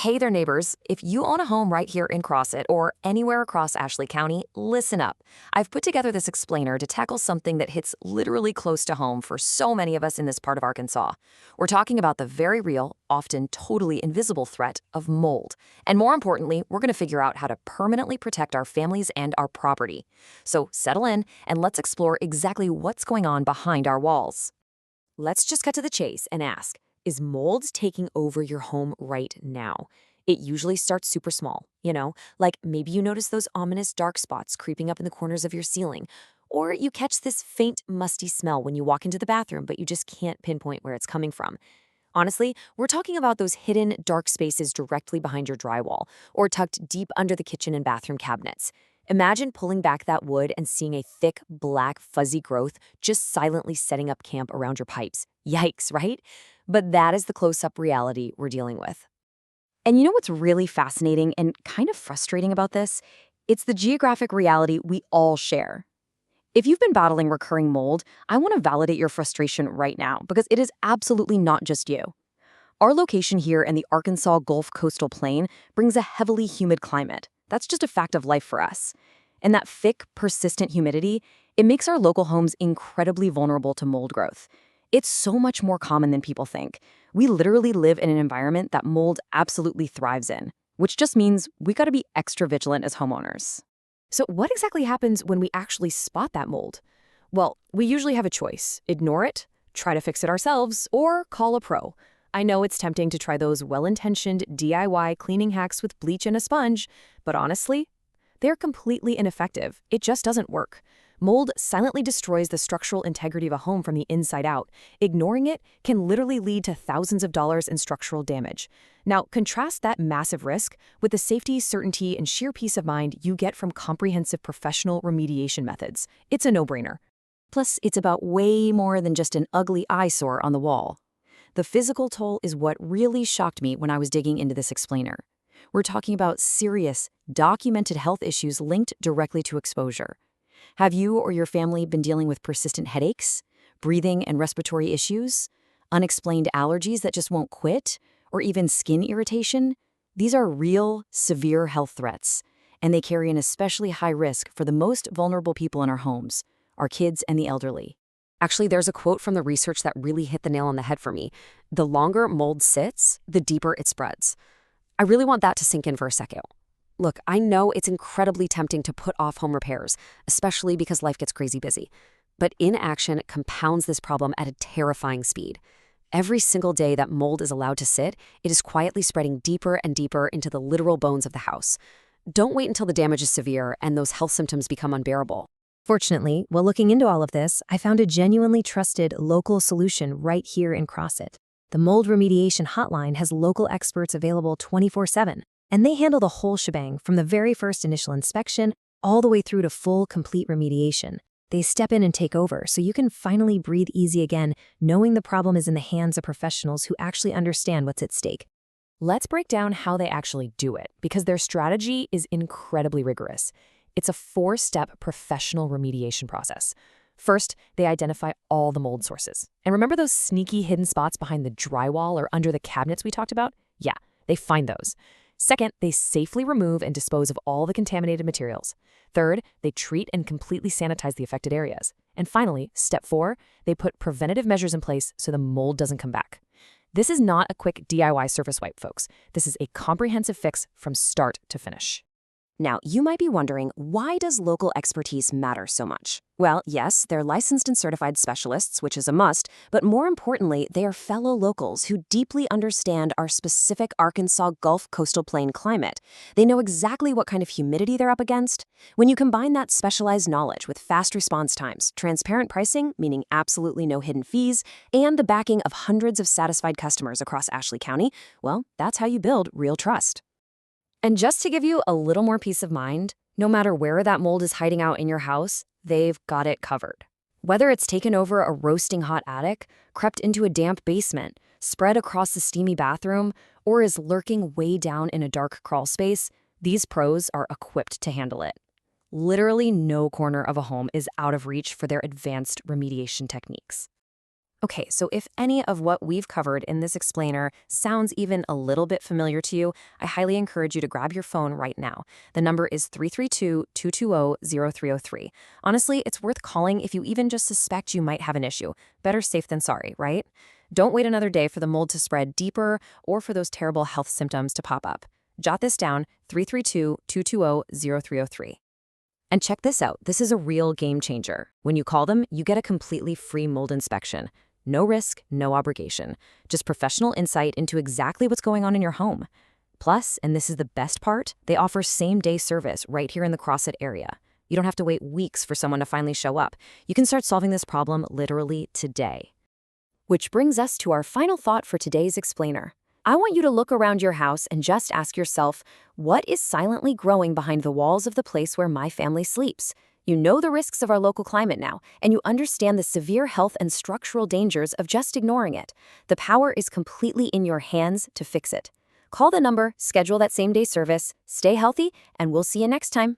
Hey there, neighbors. If you own a home right here in Crossett or anywhere across Ashley County, listen up. I've put together this explainer to tackle something that hits literally close to home for so many of us in this part of Arkansas. We're talking about the very real, often totally invisible threat of mold. And more importantly, we're going to figure out how to permanently protect our families and our property. So settle in and let's explore exactly what's going on behind our walls. Let's just cut to the chase and ask, is mold taking over your home right now? It usually starts super small, like maybe you notice those ominous dark spots creeping up in the corners of your ceiling, or you catch this faint, musty smell when you walk into the bathroom, but you just can't pinpoint where it's coming from. Honestly, we're talking about those hidden dark spaces directly behind your drywall or tucked deep under the kitchen and bathroom cabinets. Imagine pulling back that wood and seeing a thick, black, fuzzy growth just silently setting up camp around your pipes. Yikes, right? But that is the close-up reality we're dealing with. And you know what's really fascinating and kind of frustrating about this? It's the geographic reality we all share. If you've been battling recurring mold, I want to validate your frustration right now because it is absolutely not just you. Our location here in the Arkansas Gulf Coastal Plain brings a heavily humid climate. That's just a fact of life for us. And that thick, persistent humidity, it makes our local homes incredibly vulnerable to mold growth. It's so much more common than people think. We literally live in an environment that mold absolutely thrives in, which just means we got to be extra vigilant as homeowners. So what exactly happens when we actually spot that mold? Well, we usually have a choice. Ignore it, try to fix it ourselves, or call a pro. I know it's tempting to try those well-intentioned DIY cleaning hacks with bleach and a sponge, but honestly, they're completely ineffective. It just doesn't work. Mold silently destroys the structural integrity of a home from the inside out. Ignoring it can literally lead to thousands of dollars in structural damage. Now, contrast that massive risk with the safety, certainty, and sheer peace of mind you get from comprehensive professional remediation methods. It's a no-brainer. Plus, it's about way more than just an ugly eyesore on the wall. The physical toll is what really shocked me when I was digging into this explainer. We're talking about serious, documented health issues linked directly to exposure. Have you or your family been dealing with persistent headaches, breathing and respiratory issues, unexplained allergies that just won't quit, or even skin irritation? These are real, severe health threats, and they carry an especially high risk for the most vulnerable people in our homes, our kids and the elderly. Actually, there's a quote from the research that really hit the nail on the head for me. The longer mold sits, the deeper it spreads. I really want that to sink in for a second. Look, I know it's incredibly tempting to put off home repairs, especially because life gets crazy busy. But inaction compounds this problem at a terrifying speed. Every single day that mold is allowed to sit, it is quietly spreading deeper and deeper into the literal bones of the house. Don't wait until the damage is severe and those health symptoms become unbearable. Fortunately, while looking into all of this, I found a genuinely trusted local solution right here in Crossett. The Mold Remediation Hotline has local experts available 24/7, and they handle the whole shebang from the very first initial inspection all the way through to full, complete remediation. They step in and take over so you can finally breathe easy again, knowing the problem is in the hands of professionals who actually understand what's at stake. Let's break down how they actually do it, because their strategy is incredibly rigorous. It's a 4-step professional remediation process. First, they identify all the mold sources. And remember those sneaky hidden spots behind the drywall or under the cabinets we talked about? Yeah, they find those. Second, they safely remove and dispose of all the contaminated materials. Third, they treat and completely sanitize the affected areas. And finally, step 4, they put preventative measures in place so the mold doesn't come back. This is not a quick DIY surface wipe, folks. This is a comprehensive fix from start to finish. Now, you might be wondering, why does local expertise matter so much? Well, yes, they're licensed and certified specialists, which is a must, but more importantly, they are fellow locals who deeply understand our specific Arkansas Gulf Coastal Plain climate. They know exactly what kind of humidity they're up against. When you combine that specialized knowledge with fast response times, transparent pricing, meaning absolutely no hidden fees, and the backing of hundreds of satisfied customers across Ashley County, well, that's how you build real trust. And just to give you a little more peace of mind, no matter where that mold is hiding out in your house, they've got it covered. Whether it's taken over a roasting hot attic, crept into a damp basement, spread across the steamy bathroom, or is lurking way down in a dark crawl space, these pros are equipped to handle it. Literally no corner of a home is out of reach for their advanced remediation techniques. Okay, so if any of what we've covered in this explainer sounds even a little bit familiar to you, I highly encourage you to grab your phone right now. The number is 332-220-0303. Honestly, it's worth calling if you even just suspect you might have an issue. Better safe than sorry, right? Don't wait another day for the mold to spread deeper or for those terrible health symptoms to pop up. Jot this down, 332-220-0303. And check this out, this is a real game changer. When you call them, you get a completely free mold inspection. No risk, no obligation. Just professional insight into exactly what's going on in your home. Plus, and this is the best part, they offer same-day service right here in the Crossett area. You don't have to wait weeks for someone to finally show up. You can start solving this problem literally today. Which brings us to our final thought for today's explainer. I want you to look around your house and just ask yourself, what is silently growing behind the walls of the place where my family sleeps? You know the risks of our local climate now, and you understand the severe health and structural dangers of just ignoring it. The power is completely in your hands to fix it. Call the number, schedule that same-day service, stay healthy, and we'll see you next time.